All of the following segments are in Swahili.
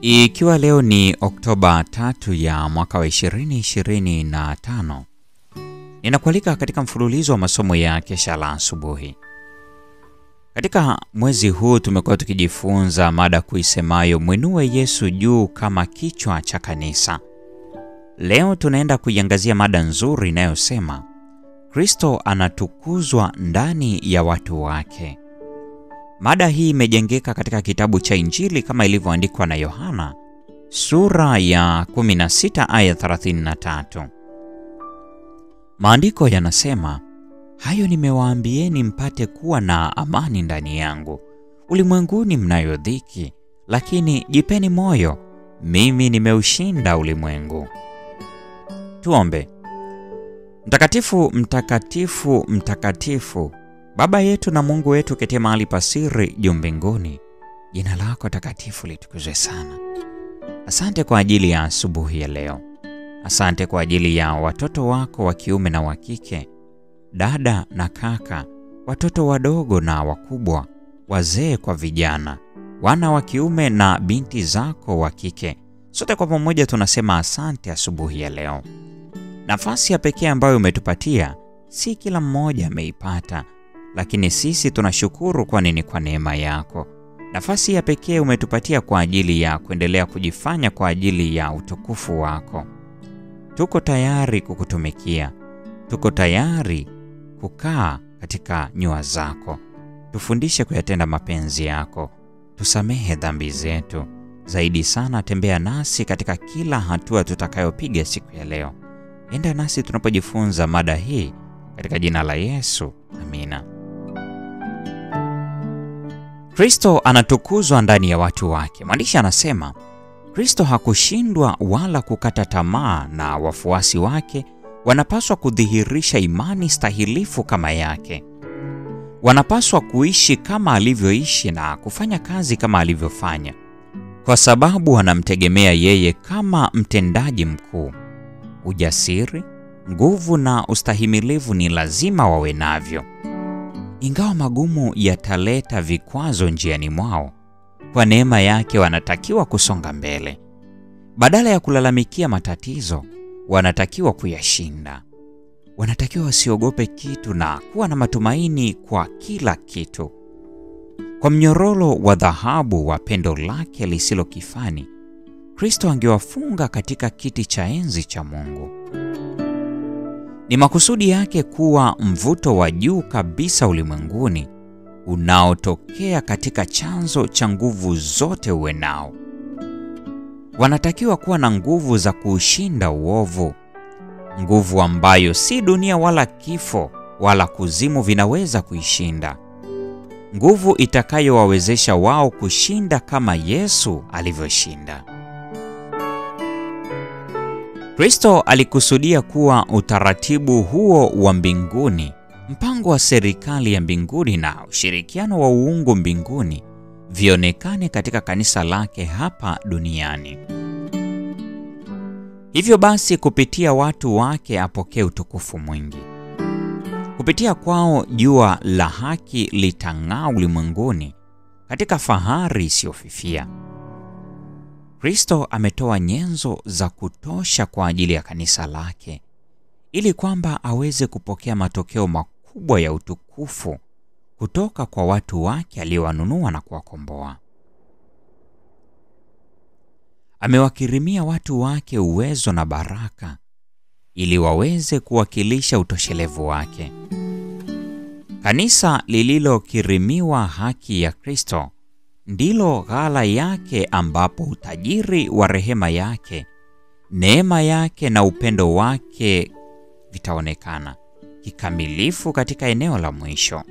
Ikiwa leo ni Oktoba 3 ya mwaka wa 2025, ninakualika katika mfululizo wa masomo ya kesha la asubuhi. Katika mwezi huu tumekuwa tukijifunza mada kuisemayo mwinue Yesu juu kama kichwa cha kanisa. Leo tunaenda kuiangazia mada nzuri inayosema Kristo anatukuzwa ndani ya watu wake. Mada hii imejengeka katika kitabu cha Injili kama ilivyoandikwa na Yohana, sura ya 16 aya 33. Maandiko yanasema, hayo nimewaambieni mpate kuwa na amani ndani yangu. Ulimwenguni mnayo dhiki, lakini jipeni moyo, mimi nimeushinda ulimwengu. Tuombe. Mtakatifu, mtakatifu, mtakatifu, Baba yetu na Mungu wetu ketie mahali pa siri juu mbinguni, jina lako takatifu litukuzwe sana. Asante kwa ajili ya asubuhi ya leo. Asante kwa ajili ya watoto wako wa kiume na wa kike, dada na kaka, watoto wadogo na wakubwa, wazee kwa vijana, wana wa kiume na binti zako wa kike. Sote kwa pamoja tunasema asante asubuhi ya leo. Nafasi ya pekee ambayo umetupatia, si kila mmoja ameipata, lakini sisi tunashukuru kwa neema yako. Nafasi ya pekee umetupatia kwa ajili ya kuendelea kujifanya kwa ajili ya utukufu wako. Tuko tayari kukutumikia. Tuko tayari kukaa katika nyua zako. Tufundishe kuyatenda mapenzi yako. Tusamehe dhambi zetu. Zaidi sana tembea nasi katika kila hatua tutakayopiga siku ya leo. Enda nasi tunapojifunza mada hii katika jina la Yesu. Amina. Kristo anatukuzwa ndani ya watu wake. Mwandishi anasema, Kristo hakushindwa wala kukata tamaa, na wafuasi wake wanapaswa kudhihirisha imani stahilifu kama yake. Wanapaswa kuishi kama alivyoishi na kufanya kazi kama alivyofanya, kwa sababu wanamtegemea yeye kama mtendaji mkuu. Ujasiri, nguvu na ustahimilivu ni lazima wawe navyo. Ingawa magumu yataleta vikwazo njiani mwao, kwa neema yake wanatakiwa kusonga mbele. Badala ya kulalamikia matatizo, wanatakiwa kuyashinda. Wanatakiwa wasiogope kitu na kuwa na matumaini kwa kila kitu. Kwa mnyororo wa dhahabu wa pendo lake lisilo kifani, Kristo angewafunga katika kiti cha enzi cha Mungu. Ni makusudi yake kuwa mvuto wa juu kabisa ulimwenguni, unaotokea katika chanzo cha nguvu zote uwe nao. Wanatakiwa kuwa na nguvu za kuushinda uovu, nguvu ambayo si dunia wala kifo wala kuzimu vinaweza kuishinda, nguvu itakayowawezesha wao kushinda kama Yesu alivyoshinda. Kristo alikusudia kuwa utaratibu huo wa mbinguni, mpango wa serikali ya mbinguni na ushirikiano wa uungu mbinguni vionekane katika kanisa lake hapa duniani. Hivyo basi, kupitia watu wake apokee utukufu mwingi. Kupitia kwao jua la haki litang'aa ulimwenguni katika fahari isiyofifia. Kristo ametoa nyenzo za kutosha kwa ajili ya kanisa lake, ili kwamba aweze kupokea matokeo makubwa ya utukufu kutoka kwa watu wake aliowanunua na kuwakomboa. Amewakirimia watu wake uwezo na baraka, ili waweze kuwakilisha utoshelevu wake. Kanisa lililokirimiwa haki ya Kristo ndilo ghala yake, ambapo utajiri wa rehema yake, neema yake na upendo wake vitaonekana kikamilifu katika eneo la mwisho.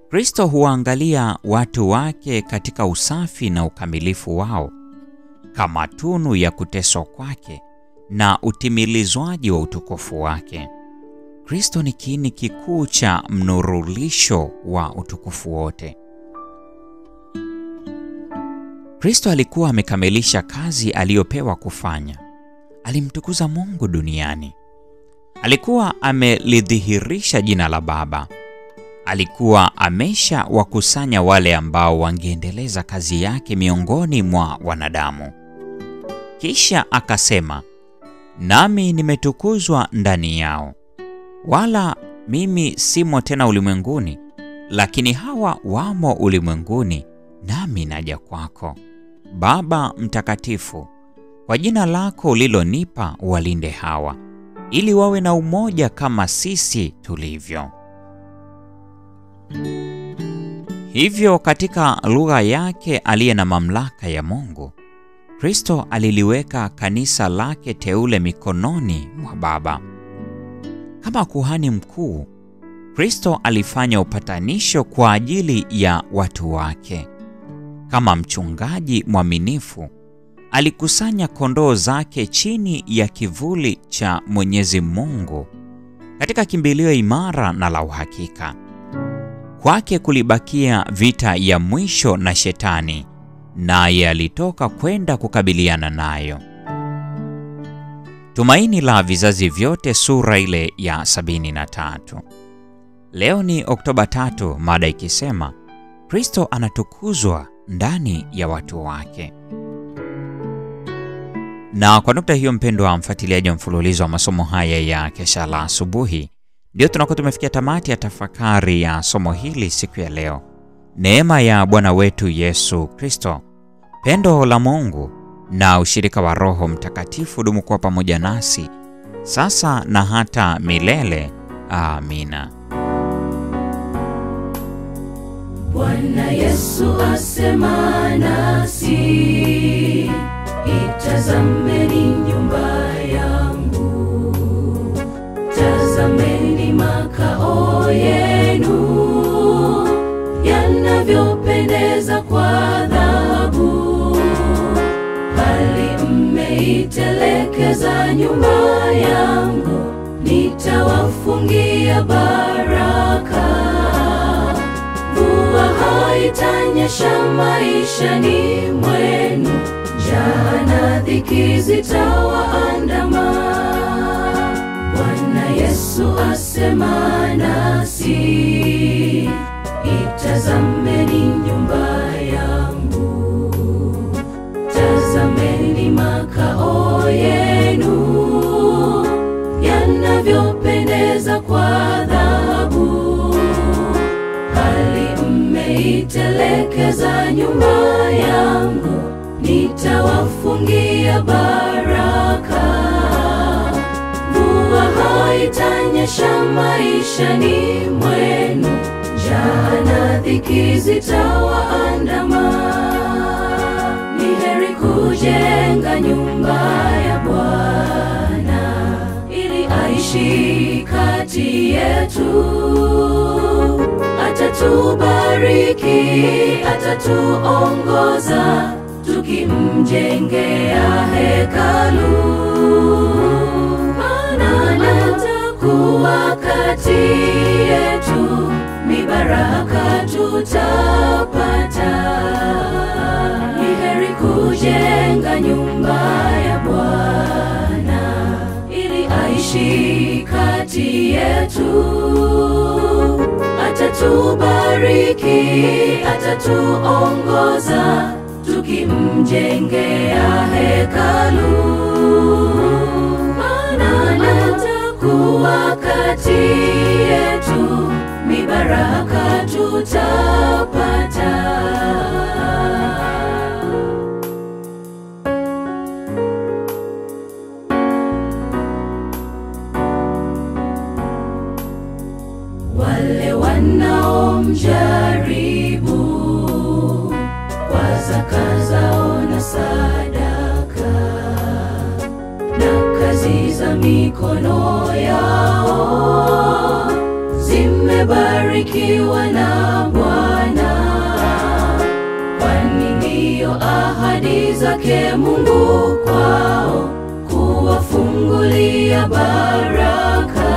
Kristo huangalia watu wake katika usafi na ukamilifu wao kama tunu ya kuteswa kwake na utimilizwaji wa utukufu wake. Kristo ni kiini kikuu cha mnurulisho wa utukufu wote. Kristo alikuwa amekamilisha kazi aliyopewa kufanya. Alimtukuza Mungu duniani. Alikuwa amelidhihirisha jina la Baba. alikuwa amesha wakusanya wale ambao wangeendeleza kazi yake miongoni mwa wanadamu. Kisha akasema, nami nimetukuzwa ndani yao. Wala mimi simo tena ulimwenguni, lakini hawa wamo ulimwenguni, nami naja kwako. Baba Mtakatifu, kwa jina lako ulilonipa walinde hawa, ili wawe na umoja kama sisi tulivyo. Hivyo katika lugha yake aliye na mamlaka ya Mungu, Kristo aliliweka kanisa lake teule mikononi mwa Baba. Kama kuhani mkuu, Kristo alifanya upatanisho kwa ajili ya watu wake. Kama mchungaji mwaminifu, alikusanya kondoo zake chini ya kivuli cha Mwenyezi Mungu katika kimbilio imara na la uhakika. Kwake kulibakia vita ya mwisho na Shetani, naye alitoka kwenda kukabiliana nayo. Tumaini la vizazi vyote, sura ile ya 73. Leo ni Oktoba 3, mada ikisema Kristo anatukuzwa ndani ya watu wake. Na kwa nukta hiyo, mpendwa mfuatiliaji wa mfululizo wa masomo haya ya Kesha la Asubuhi, ndio tunakuwa tumefikia tamati ya tafakari ya somo hili siku ya leo. Neema ya Bwana wetu Yesu Kristo, pendo la Mungu na ushirika wa Roho Mtakatifu dumu kuwa pamoja nasi sasa na hata milele. Amina. Bwana Yesu asema nasi, itazameni nyumba yangu, tazameni makao yenu yanavyopendeza kwa dhahabu, bali mmeitelekeza nyumba yangu, nitawafungia baraka. Mvua haitanyesha maishani mwenu, njaa na dhiki zitawaandama. Bwana Yesu asema nasi, itazameni nyumba yangu, tazameni makao yenu yanavyopendeza kwa dhahabu, bali mmeitelekeza nyumba yangu, nitawafungia baraka. Mvua haitanyesha maishani mwenu, njaa na dhiki zitawaandama. Ni heri kujenga nyumba ya Bwana, ili aishi kati yetu. Atatubariki, atatuongoza, tukimjengea hekalu. Maana atakuwa kati yetu, mibaraka tutapata. Ni heri kujenga nyumba ya Bwana, ili aishi kati yetu. Atatubariki, atatuongoza, tukimjengea hekalu. Maana atakuwa kati yetu, mibaraka tutapata. Wale wanaomjaribu kwa zaka zao na sadaka na kazi za mikono yao, zimebarikiwa na Bwana, kwani ndiyo ahadi zake Mungu kwao, kuwafungulia baraka.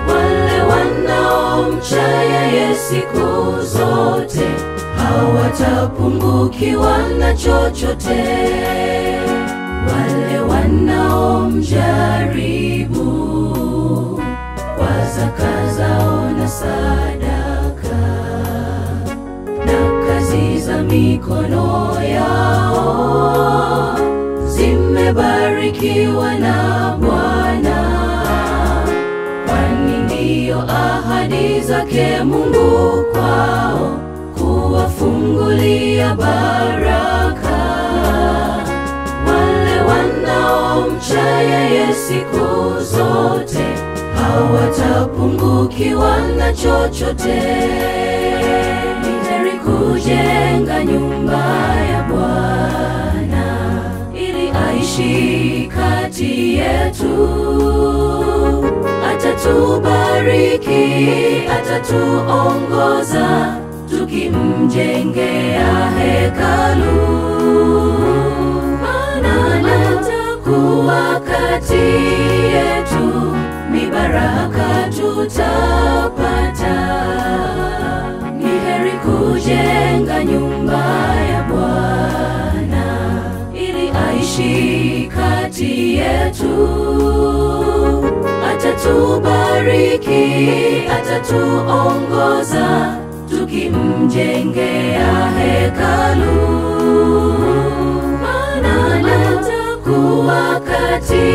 Wale wanaomcha yeye siku zote, hawatapungukiwa na chochote. Wale wanaomjaribu kwa zaka zao na sadaka, na kazi za mikono yao zimebarikiwa na Bwana, kwani ndiyo ahadi zake Mungu kwao, kuwafungulia baraka. Wale wanaomcha yeye siku zote hawatapungukiwa na chochote. Ni heri kujenga nyumba ya Bwana ili aishi kati yetu. Atatubariki, atatuongoza tukimjengea hekalu. Maana atakuwa kati yetu, mibaraka tutapata. Ni heri kujenga nyumba ya Bwana ili aishi kati yetu. Atatubariki, atatuongoza tukimjengea hekalu. Maana atakuwa kati